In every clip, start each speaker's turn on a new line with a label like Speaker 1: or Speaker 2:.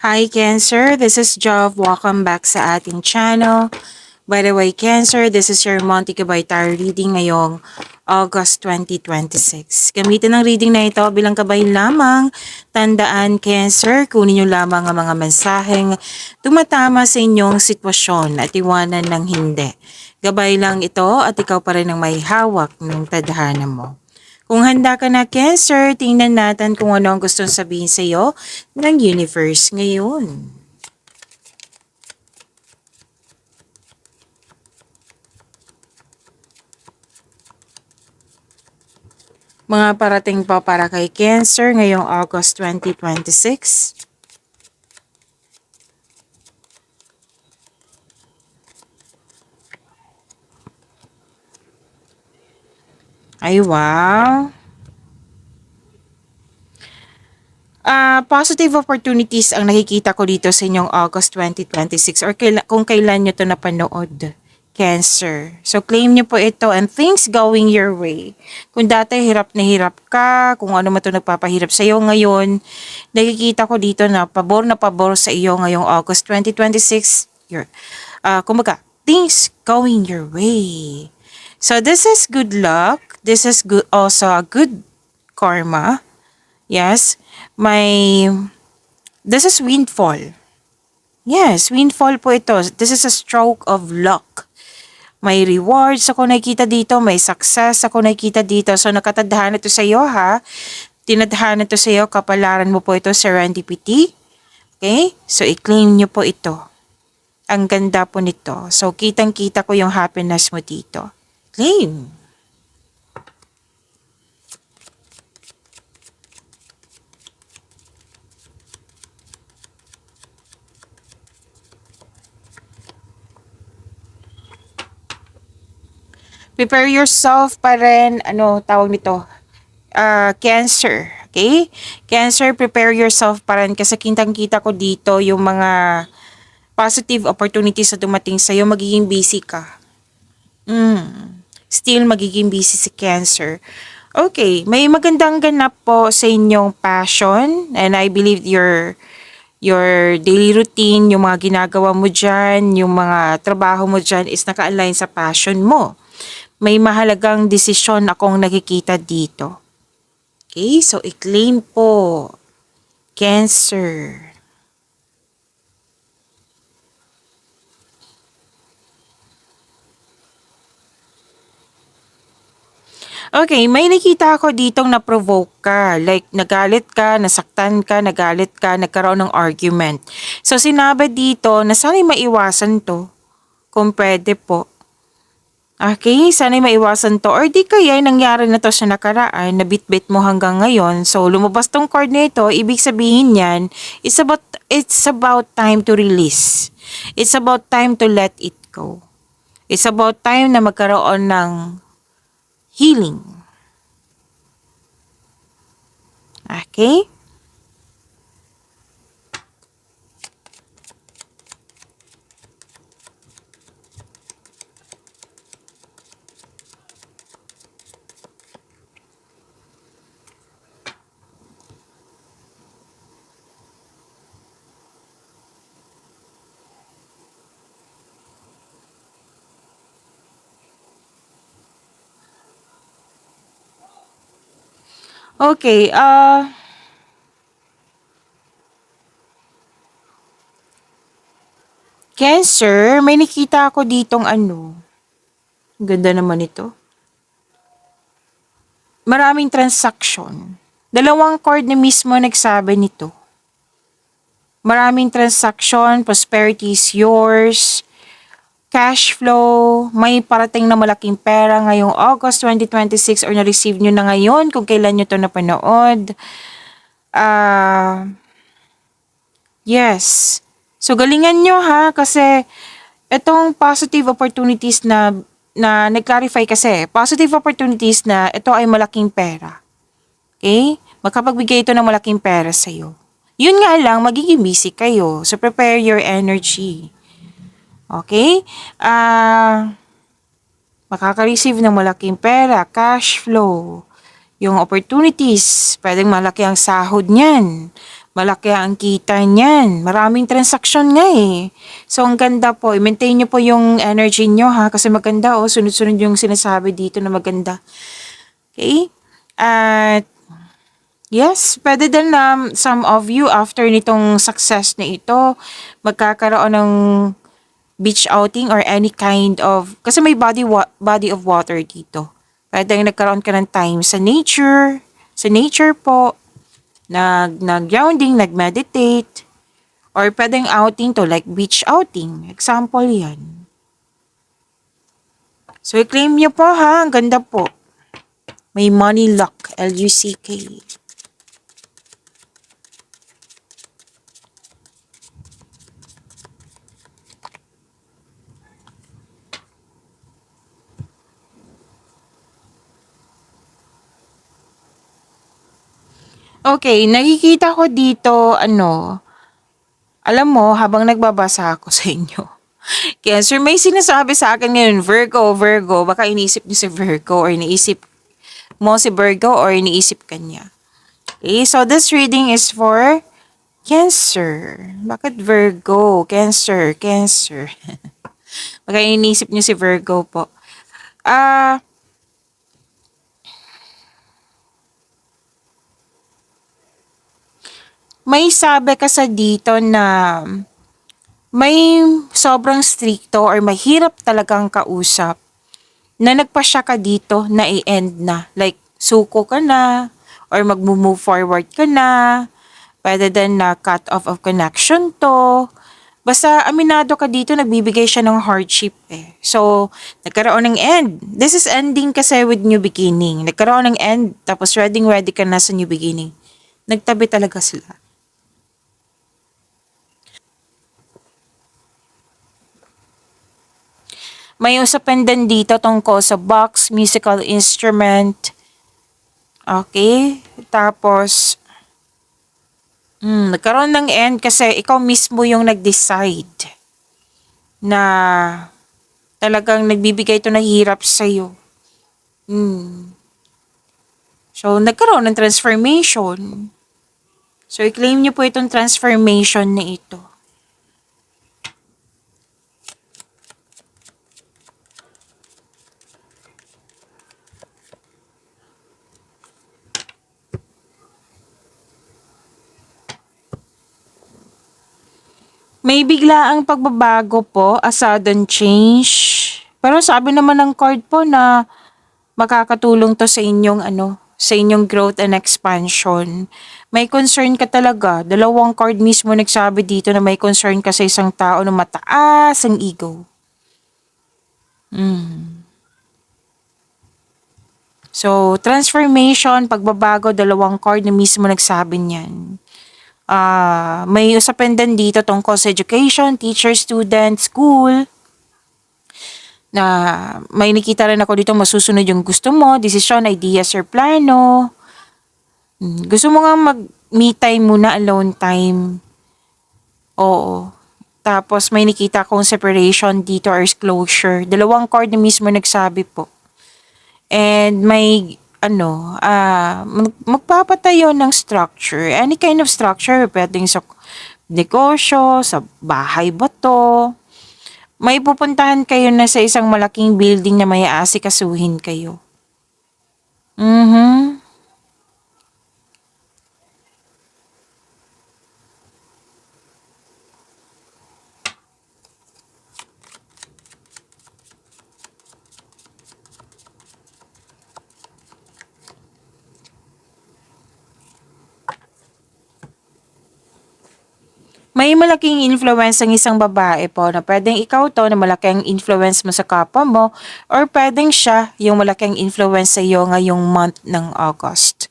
Speaker 1: Hi Cancer, this is Jov. Welcome back sa ating channel. By the way, Cancer, this is your Monty Kabay Tarot reading ngayong August 2026. Gamitin ang reading na ito bilang kabay lamang. Tandaan, Cancer, kunin nyo lamang ang mga mensaheng tumatama sa inyong sitwasyon at iwanan ng hindi. Gabay lang ito at ikaw pa rin ang may hawak ng tadhana mo. Kung handa ka na, Cancer, tingnan natin kung ano ang gustong sabihin sa iyo ng universe ngayon. Mga parating pa para kay Cancer ngayong August 2026. Ay, wow. Positive opportunities ang nakikita ko dito sa inyong August 2026 or kung kailan nyo ito napanood. Cancer. So, claim nyo po ito and things going your way. Kung dati hirap na hirap ka, kung ano man ito nagpapahirap sa iyo ngayon, nakikita ko dito na pabor sa iyo ngayong August 2026. Kumbaga, things going your way. So, this is good luck. This is good, also a good karma. Yes, this is windfall. Yes, windfall po ito. This is a stroke of luck. May rewards ako nakikita dito, may success ako nakikita dito. So nakatadhana ito sa iyo ha. Tinadhana ito sa iyo, kapalaran mo po ito, serendipity. Okay? So i-claim nyo po ito. Ang ganda po nito. So kitang-kita ko yung happiness mo dito. Claim. Prepare yourself pa rin, tawag nito, Cancer, okay? Cancer, prepare yourself pa rin kasi kitang-kita ko dito yung mga positive opportunities na dumating sa'yo, magiging busy ka. Still magiging busy si Cancer. Okay, may magandang ganap po sa inyong passion and I believe your daily routine, yung mga ginagawa mo dyan, yung mga trabaho mo dyan is naka-align sa passion mo. May mahalagang desisyon akong nakikita dito. Okay, so i-claim po. Cancer. Okay, may nakita ako ditong na-provoke ka. Like, nagalit ka, nasaktan ka, nagalit ka, nagkaroon ng argument. So, sinabi dito na sana'y maiwasan to. Kung pwede po. Okay, sana'y maiwasan to. Or di kaya nangyari na to sa nakaraan, na bit-bit mo hanggang ngayon. So, lumabas tong card na ito, ibig sabihin yan, it's about time to release. It's about time to let it go. It's about time na magkaroon ng healing. Okay? Okay, Cancer, may nakita ako ditong ganda naman ito. Maraming transaction. Dalawang card na mismo nagsabi nito. Maraming transaction, prosperity is yours, cash flow, may parating na malaking pera ngayong August 2026 or na-receive nyo na ngayon kung kailan nyo ito napanood. Yes. So, galingan nyo ha kasi itong positive opportunities na nag-clarify kasi, positive opportunities na ito ay malaking pera. Okay? Magkapagbigay ito ng malaking pera sa'yo. Yun nga lang, magiging busy kayo. So, prepare your energy. Okay? Makaka-receive ng malaking pera, cash flow, yung opportunities, pwedeng malaki ang sahod niyan. Malaki ang kita niyan. Maraming transaksyon nga eh. So, ang ganda po. I-maintain nyo po yung energy nyo ha. Kasi maganda oh. Sunod-sunod yung sinasabi dito na maganda. Okay? At yes, pwede din na some of you after nitong success na ito, magkakaroon ng beach outing or any kind of, kasi may body of water dito. Pwede nagkaroon ka ng time sa nature po, nag-grounding, nag-meditate, or pwedeng outing to like beach outing. Example yan. So, i-claim nyo po ha, ang ganda po. May money luck, Luck. Okay, nakikita ko dito, alam mo, habang nagbabasa ako sa inyo. Cancer, may sinasabi sa akin ngayon, Virgo, baka iniisip niyo si Virgo or iniisip mo si Virgo or iniisip ka niya. Okay, so this reading is for Cancer. Bakit Virgo? Cancer. Baka iniisip niyo si Virgo po. May sabi ka sa dito na may sobrang stricto or mahirap talagang kausap na nagpasya ka dito na i-end na. Like, suko ka na or mag-move forward ka na. Pwede din na cut off of connection to. Basta aminado ka dito, nagbibigay siya ng hardship eh. So, nagkaroon ng end. This is ending kasi with new beginning. Nagkaroon ng end, tapos ready ka na sa new beginning. Nagtabi talaga sila. May usapan din dito tungkol sa box, musical instrument. Okay? Tapos, nagkaroon ng end kasi ikaw mismo yung nag-decide na talagang nagbibigay ito ng hirap sa'yo. So, nagkaroon ng transformation. So, i-claim niyo po itong transformation na ito. May bigla ang pagbabago po, a sudden change. Pero sabi naman ng card po na makakatulong to sa inyong sa inyong growth and expansion. May concern ka talaga. Dalawang card mismo nagsabi dito na may concern ka sa isang tao na mataas ang ego. So, transformation, pagbabago, dalawang card na mismo nagsabi niyan. May usapin din dito tungkol sa education, teacher, student, school. Na may nakita rin ako dito masusunod yung gusto mo, desisyon, ideas, or plano. Gusto mo nga mag-me time muna, alone time. Oo. Tapos may nakita akong separation dito or closure. Dalawang card na mismo nagsabi po. And may magpapatayo ng structure. Any kind of structure, pwedeng sa negosyo, sa bahay ba to. May pupuntahan kayo na sa isang malaking building na may aasikasuhin kayo. May malaking influence ang isang babae po na pwedeng ikaw to na malaking influence mo sa kapwa mo or pwedeng siya yung malaking influence sa iyo ngayong month ng August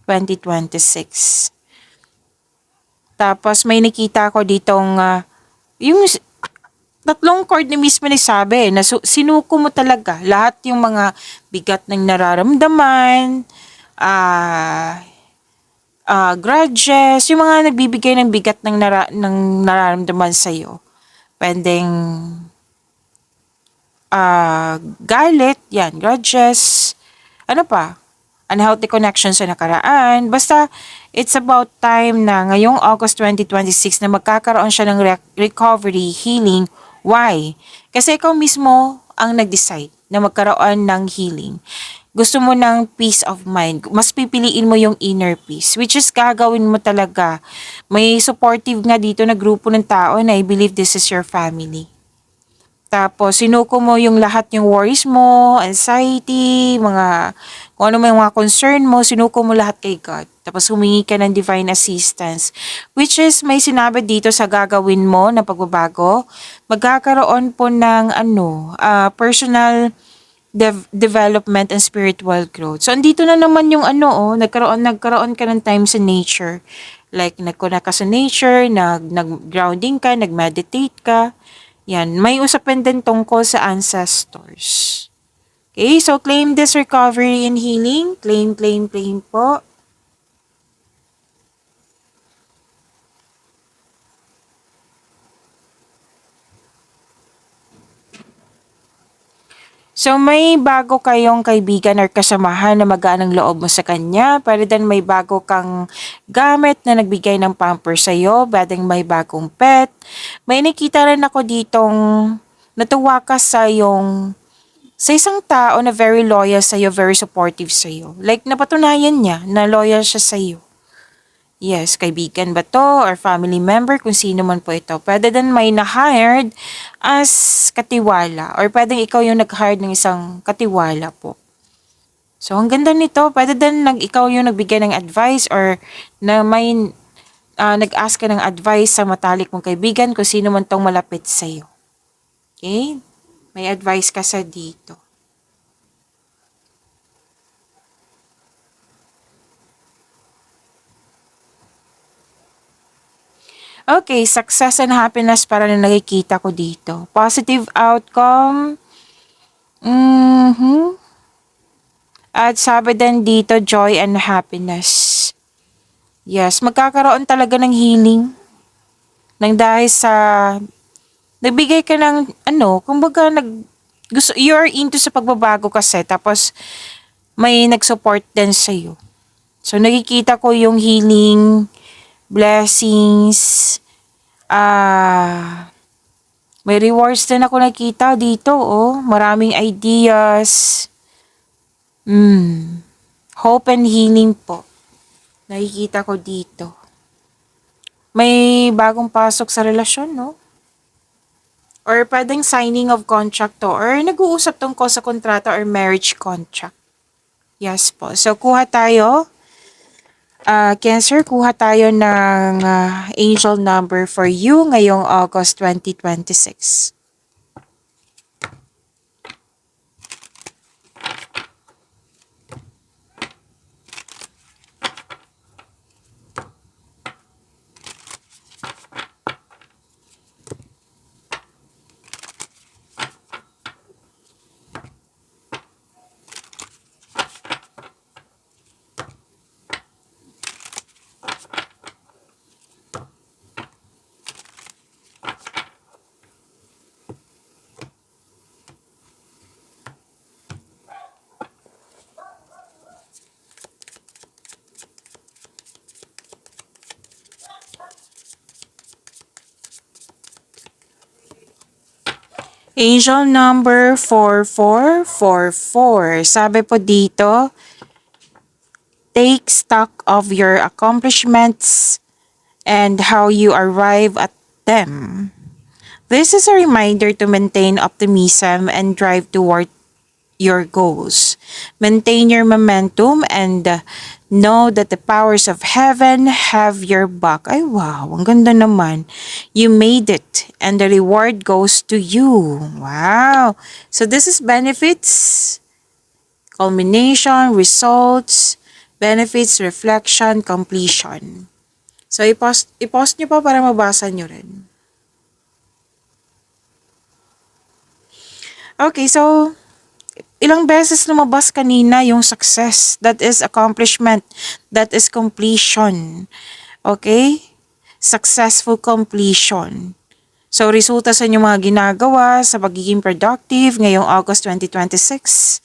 Speaker 1: 2026. Tapos may nakita ko ditong yung tatlong chord ni mismo nagsabi na sinuko mo talaga lahat yung mga bigat ng nararamdaman, grudges, yung mga nagbibigay ng bigat ng nararamdaman sa'yo. Pwedeng galit, yan, grudges, ano pa, unhealthy connection sa nakaraan. Basta, it's about time na ngayong August 2026 na magkakaroon siya ng recovery, healing. Why? Kasi ikaw mismo ang nag-decide na magkaroon ng healing. Gusto mo ng peace of mind. Mas pipiliin mo yung inner peace, which is gagawin mo talaga. May supportive nga dito na grupo ng tao na I believe this is your family. Tapos, sinuko mo yung lahat yung worries mo, anxiety, kung ano may mga concern mo, sinuko mo lahat kay God. Tapos, humingi ka ng divine assistance. Which is, may sinabi dito sa gagawin mo na pagbabago, magkakaroon po ng personal development and spiritual growth. So, andito na naman yung nagkaroon ka ng time sa nature. Like, nagkuna ka sa nature, nag-grounding ka, nag-meditate ka. Yan, may usapin din tungkol sa ancestors. Okay, so claim this recovery and healing. Claim, claim, claim po. So may bago kayong kaibigan or kasamahan na magaan ang loob mo sa kanya. Pwede din may bago kang gamit na nagbigay ng pamper sa'yo. Pwedeng may bagong pet. May nakita rin ako ditong natuwa ka sa isang tao na very loyal sa'yo, very supportive sa'yo. Like napatunayan niya na loyal siya sa'yo. Yes, kaibigan ba to or family member, kung sino man po ito. Pwede din may na-hired as katiwala or pwedeng ikaw yung nag-hired ng isang katiwala po. So, ang ganda nito. Pwede din ikaw yung nagbigay ng advice or na may nag-ask ka ng advice sa matalik mong kaibigan kung sino man tong malapit sa'yo. Okay? May advice ka sa dito. Okay, success and happiness para na nakikita ko dito. Positive outcome. At sabi din dito, joy and happiness. Yes, magkakaroon talaga ng healing. Nang dahil sa, nagbigay ka ng, kumbaga, you're into sa pagbabago kasi, tapos, may nag-support din sa'yo. So, nakikita ko yung healing, blessings, may rewards din ako nakita dito, maraming ideas, hope and healing po, nakikita ko dito. May bagong pasok sa relasyon, no? Or pwedeng signing of contract to, or nag-uusap tungkol sa kontrata or marriage contract. Yes po. So, kuha tayo. Cancer, kuha tayo ng angel number for you ngayong August 2026. Angel number 4444. Sabi po dito, take stock of your accomplishments and how you arrive at them. This is a reminder to maintain optimism and drive toward your goals. Maintain your momentum and know that the powers of heaven have your back. Ay wow, ang ganda naman. You made it and the reward goes to you. Wow. So this is benefits, culmination, results, benefits, reflection, completion. So i-post nyo pa para mabasa nyo rin. Okay, so ilang beses lumabas kanina yung success, that is accomplishment, that is completion. Okay? Successful completion. So, resulta sa inyong mga ginagawa sa pagiging productive ngayong August 2026.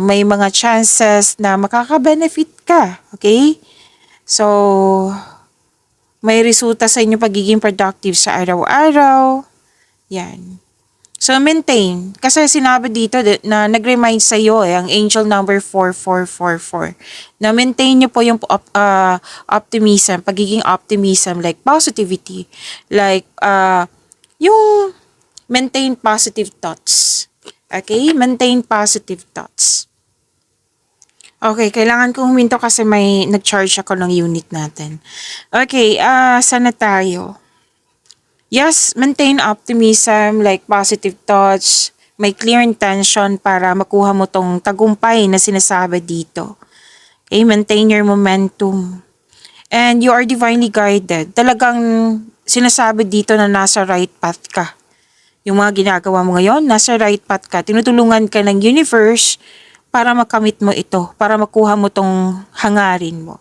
Speaker 1: may mga chances na makaka-benefit ka. Okay? So, may resulta sa inyong pagiging productive sa araw-araw. Yan. So, maintain. Kasi sinabi dito na nag-remind sa iyo ang angel number 4444. Na maintain nyo po yung optimism, pagiging optimism, like positivity. Like, yung maintain positive thoughts. Okay? Maintain positive thoughts. Okay, kailangan kong huminto kasi may nag-charge ako ng unit natin. Okay, sana tayo? Yes, maintain optimism, like positive thoughts, may clear intention para makuha mo tong tagumpay na sinasabi dito. Okay, maintain your momentum. And you are divinely guided. Talagang sinasabi dito na nasa right path ka. Yung mga ginagawa mo ngayon, nasa right path ka. Tinutulungan ka ng universe para makamit mo ito, para makuha mo tong hangarin mo.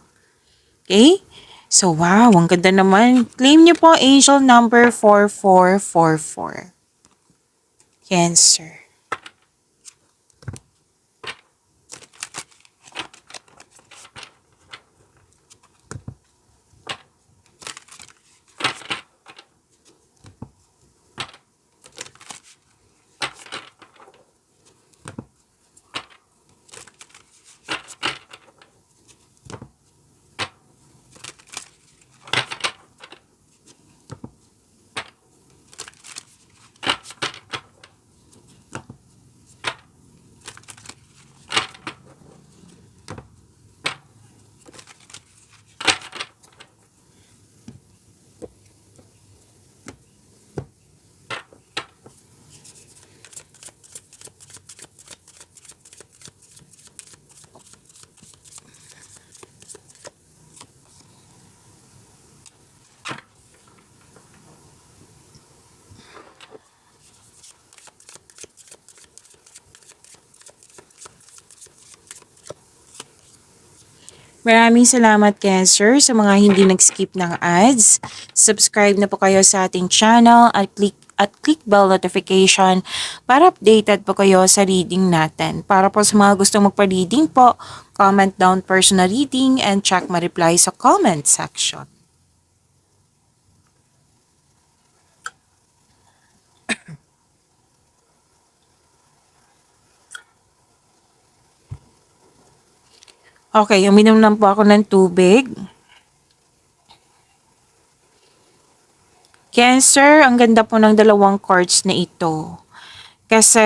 Speaker 1: Okay? So, wow, ang ganda naman. Claim niyo po angel number 4444. Cancer. Maraming salamat, Cancer, sa mga hindi nag-skip ng ads. Subscribe na po kayo sa ating channel at click bell notification para updated po kayo sa reading natin. Para po sa mga gustong magpa-reading po, comment down personal reading and check ma-reply sa comment section. Okay, uminom lang po ako ng tubig. Cancer, ang ganda po ng dalawang cards na ito. Kasi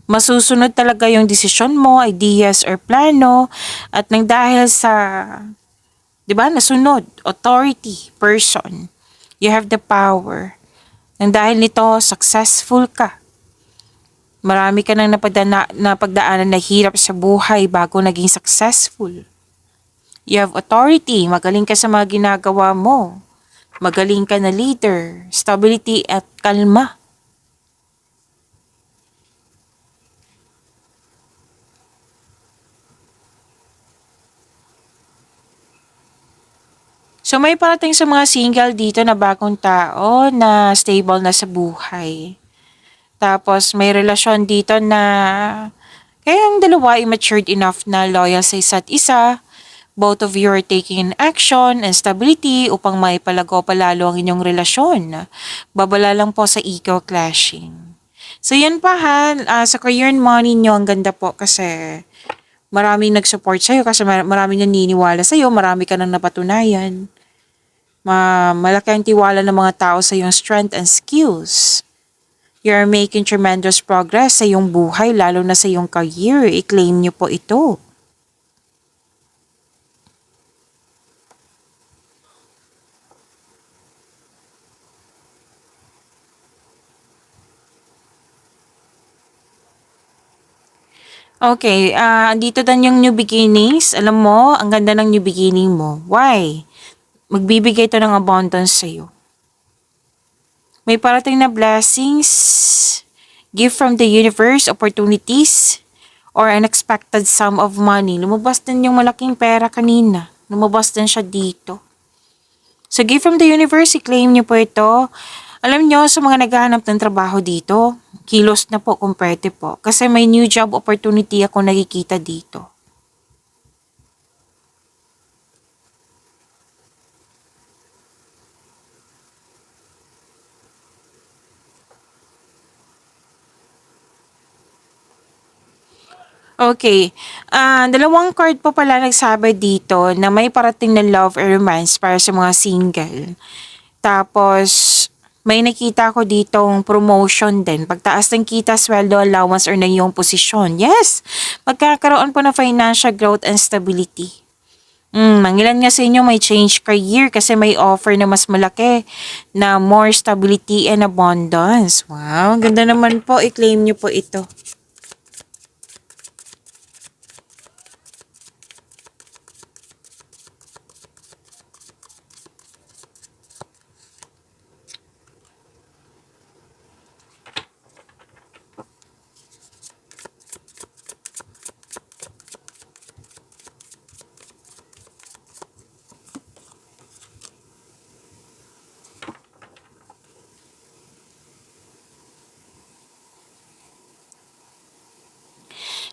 Speaker 1: masusunod talaga yung desisyon mo, ideas or plano. At nang dahil sa, di ba, nasunod, authority, person. You have the power. Nang dahil nito, successful ka. Marami ka nang napagdaanan na hirap sa buhay bago naging successful. You have authority, magaling ka sa mga ginagawa mo. Magaling ka na leader, stability at kalma. So may parating sa mga single dito na bagong tao na stable na sa buhay. Tapos may relasyon dito na kaya ang dalawa ay matured enough na loyal sa isa't isa. Both of you are taking action and stability upang maipalago palalo ang inyong relasyon. Babala lang po sa ego clashing. So yan pa ha, sa career and money nyo, ang ganda po kasi maraming nag-support sa'yo kasi maraming naniniwala sa'yo, marami ka nang napatunayan. Malaki ang tiwala ng mga tao sa iyong strength and skills. You're making tremendous progress sa iyong buhay, lalo na sa iyong career. I-claim niyo po ito. Okay, andito dan yung new beginnings. Alam mo, ang ganda ng new beginning mo. Why? Magbibigay ito ng abundance sa'yo. May parating na blessings, gift from the universe, opportunities, or unexpected sum of money. Lumabas din yung malaking pera kanina. Lumabas din siya dito. So, gift from the universe, i-claim niyo po ito. Alam nyo, sa mga naghahanap ng trabaho dito, kilos na po kung pwede po. Kasi may new job opportunity ako nakikita dito. Okay. Dalawang card po pala nagsabi dito na may parating na love or romance para sa mga single. Tapos, may nakita ko ditong promotion din. Pagtaas ng kita, sweldo, allowance, or na iyong posisyon. Yes! Magkakaroon po ng financial growth and stability. Mangilan nga sa inyo may change career kasi may offer na mas malaki na more stability and abundance. Wow, ganda naman po. I-claim niyo po ito.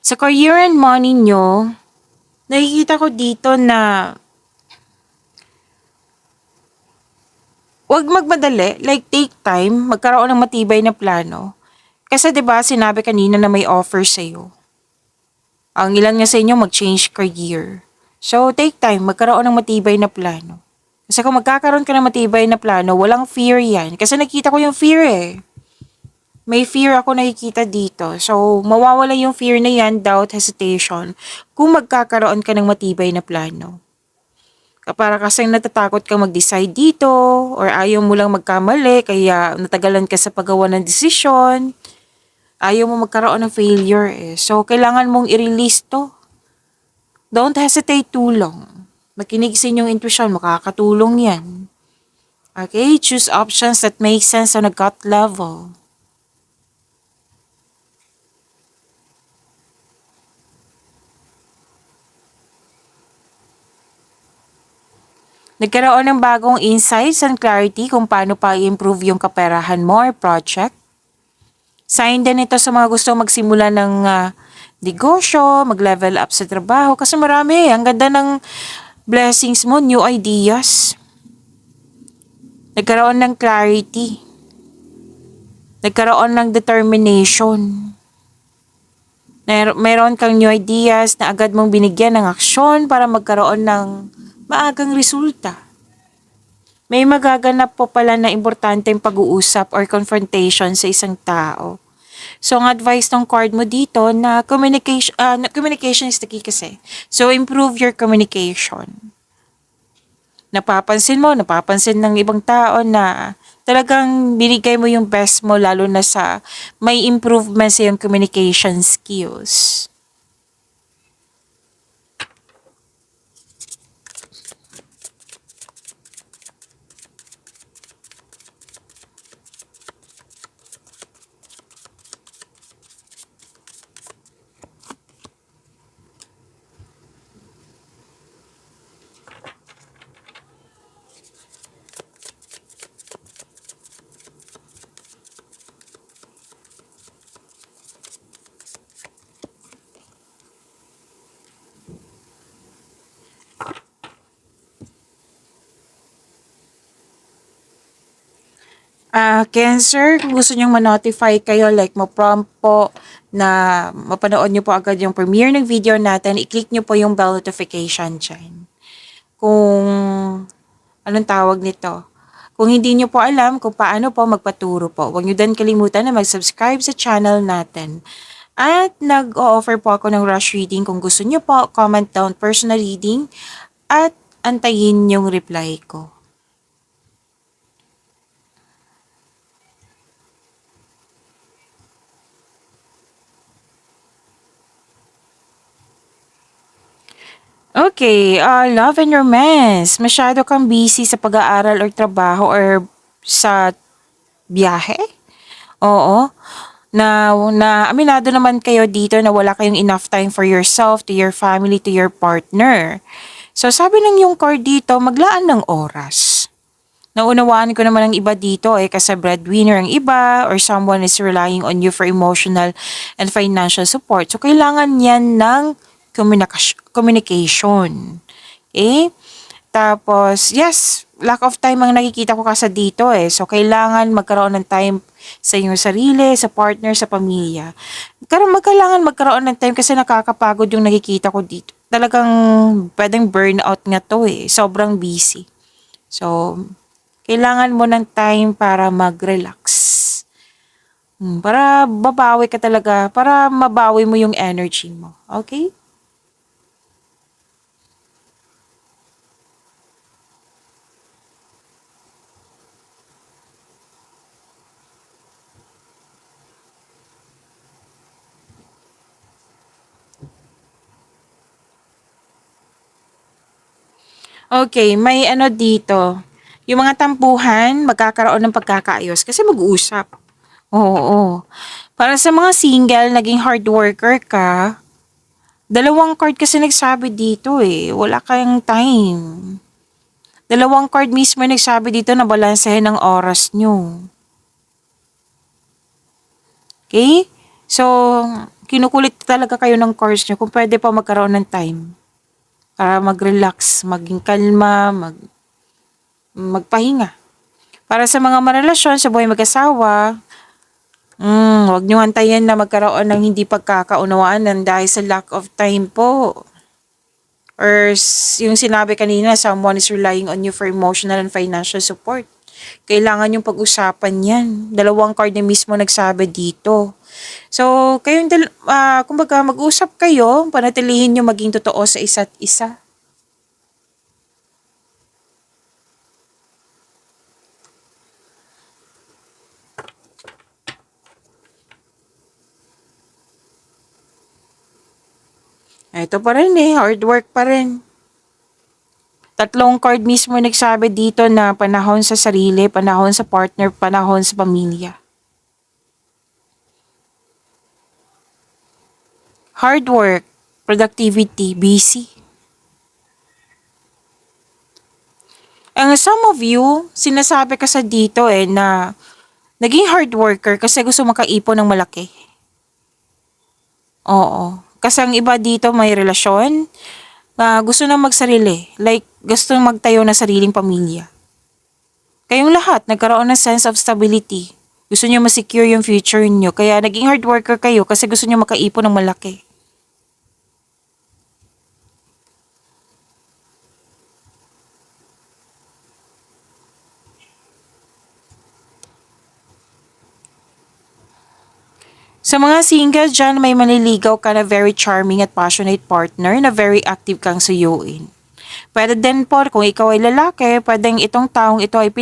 Speaker 1: Sa career and money nyo, nakikita ko dito na huwag magmadali, like take time, magkaroon ng matibay na plano. Kasi 'di ba sinabi kanina na may offer sa'yo. Ang ilan nga sa inyo mag-change career. So take time, magkaroon ng matibay na plano. Kasi kung magkakaroon ka ng matibay na plano, walang fear yan. Kasi nakita ko yung fear eh. May fear ako nakikita dito. So, mawawala yung fear na yan, doubt, hesitation, kung magkakaroon ka ng matibay na plano. Para kasing natatakot kang mag-decide dito, or ayaw mo lang magkamali, kaya natagalan ka sa paggawa ng desisyon, ayaw mo magkaroon ng failure eh. So, kailangan mong i-release to. Don't hesitate too long. Makinig sa inyong intuition, makakatulong yan. Okay, choose options that make sense on a gut level. Nagkaroon ng bagong insights and clarity kung paano pa i-improve yung kaperahan mo or project. Sign din ito sa mga gusto magsimula ng negosyo, mag-level up sa trabaho. Kasi marami, ang ganda ng blessings mo, new ideas. Nagkaroon ng clarity. Nagkaroon ng determination. Meron kang new ideas na agad mong binigyan ng aksyon para magkaroon ng maagang resulta. May magaganap po pala na importanteng pag-uusap or confrontation sa isang tao. So, ang advice ng card mo dito na communication is the key kasi. So, improve your communication. Napapansin ng ibang tao na talagang binigay mo yung best mo lalo na sa may improvement sa yung communication skills. Cancer, kung gusto nyong ma-notify kayo, like ma-prompt po na mapanood nyo po agad yung premiere ng video natin, i-click nyo po yung bell notification dyan. Kung, anong tawag nito? Kung hindi nyo po alam kung paano po magpaturo po, huwag nyo din kalimutan na mag-subscribe sa channel natin. At nag-o-offer po ako ng rush reading kung gusto nyo po, comment down personal reading at antayin yung reply ko. Okay, love and romance. Masyado kang busy sa pag-aaral or trabaho or sa biyahe? Oo. Na aminado naman kayo dito na wala kayong enough time for yourself, to your family, to your partner. So sabi ng yung card dito, maglaan ng oras. Naunawaan ko naman ang iba dito kasi breadwinner ang iba or someone is relying on you for emotional and financial support. So, kailangan yan ng communication. Okay? Tapos, yes, lack of time ang nakikita ko kasi dito So, kailangan magkaroon ng time sa inyong sarili, sa partner, sa pamilya. Kailangan magkaroon ng time kasi nakakapagod yung nakikita ko dito. Talagang pwedeng burnout nga to Sobrang busy. So, kailangan mo ng time para mag-relax. Para babawi ka talaga, para mabawi mo yung energy mo. Okay? Okay, may ano dito. Yung mga tampuhan, magkakaroon ng pagkakaayos kasi mag-uusap. Oo. Para sa mga single, naging hard worker ka, dalawang card kasi nagsabi dito Wala kayong time. Dalawang card mismo nagsabi dito na balansehin ang oras nyo. Okay? So, kinukulit talaga kayo ng cards nyo kung pwede pa magkaroon ng time para mag-relax, maging kalma, magpahinga. Para sa mga marelasyon, sa buhay mag-asawa, huwag niyo antayin na magkaroon ng hindi pagkakaunawaan dahil sa lack of time po. Or yung sinabi kanina, someone is relying on you for emotional and financial support. Kailangan yung pag-usapan yan. Dalawang card na mismo nagsabi dito. So, kumbaga mag-usap kayo, panatilihin nyo maging totoo sa isa't isa. Ito pa rin hard work pa rin. Tatlong card mismo nagsabi dito na panahon sa sarili, panahon sa partner, panahon sa pamilya. Hard work, productivity, busy. Ang some of you, sinasabi ka sa dito na naging hard worker kasi gusto makaipon ng malaki. Oo. Kasi ang iba dito may relasyon, gusto na magsarili. Like, gusto magtayo ng sariling pamilya. Kayong lahat, nagkaroon ng sense of stability. Gusto nyo ma-secure yung future nyo. Kaya naging hard worker kayo kasi gusto nyo makaipon ng malaki. Sa mga single dyan, may manliligaw ka na very charming at passionate partner na very active kang suyuin. Pwede din po kung ikaw ay lalaki, pwedeng itong taong ito ay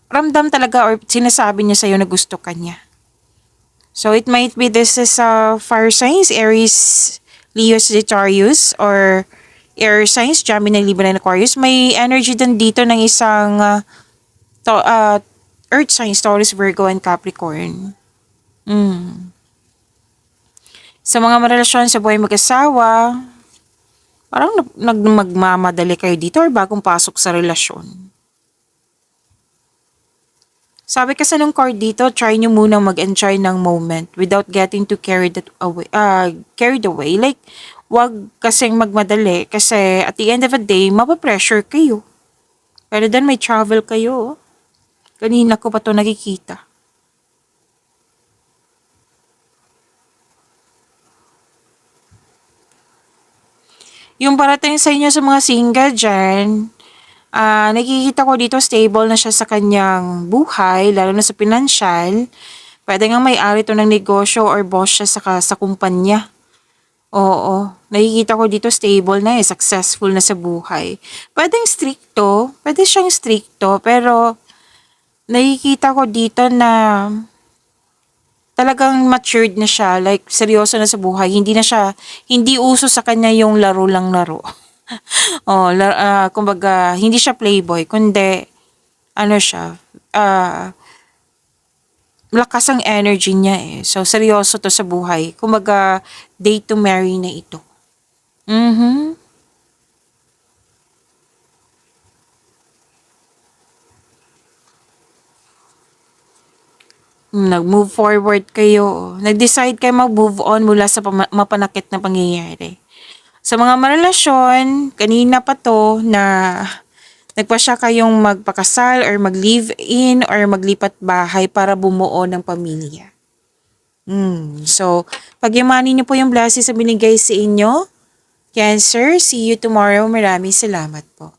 Speaker 1: ramdam talaga or sinasabi niya sa'yo na gusto ka niya. So it might be this is fire signs, Aries, Leo, Sagittarius, or air signs, Gemini, Libra, and Aquarius. May energy din dito ng isang earth signs, Taurus, Virgo, and Capricorn. Sa mga marelasyon sa buhay mag-asawa, parang magmamadali kayo dito or bagong pasok sa relasyon. Sabi kasi nung card dito, try nyo munang mag-enjoy ng moment without getting too carried away. Like, wag kasing magmadali kasi at the end of the day, mapapressure kayo. Pero then may travel kayo. Kanina ko pa to nakikita. Yung parating sa inyo sa mga single dyan, nakikita ko dito stable na siya sa kanyang buhay, lalo na sa pinansyal. Pwede nga may-ari to ng negosyo or boss siya sa kumpanya. Oo, nakikita ko dito stable na successful na sa buhay. Pwede siyang stricto, pero nakikita ko dito na talagang matured na siya, like seryoso na sa buhay. Hindi uso sa kanya yung laro lang laro. Kumbaga, hindi siya playboy, kundi, siya, lakas ang energy niya So, seryoso to sa buhay. Kumbaga, date to marry na ito. Nag-move forward kayo. Nag-decide kayo mag-move on mula sa mapanakit na pangyayari. Sa mga marelasyon, kanina pa to na nagpa siya kayong magpakasal or mag-live-in or maglipat bahay para bumuo ng pamilya. So, pagyamanin niyo po yung blessings sa binigay sa inyo. Cancer, see you tomorrow. Maraming salamat po.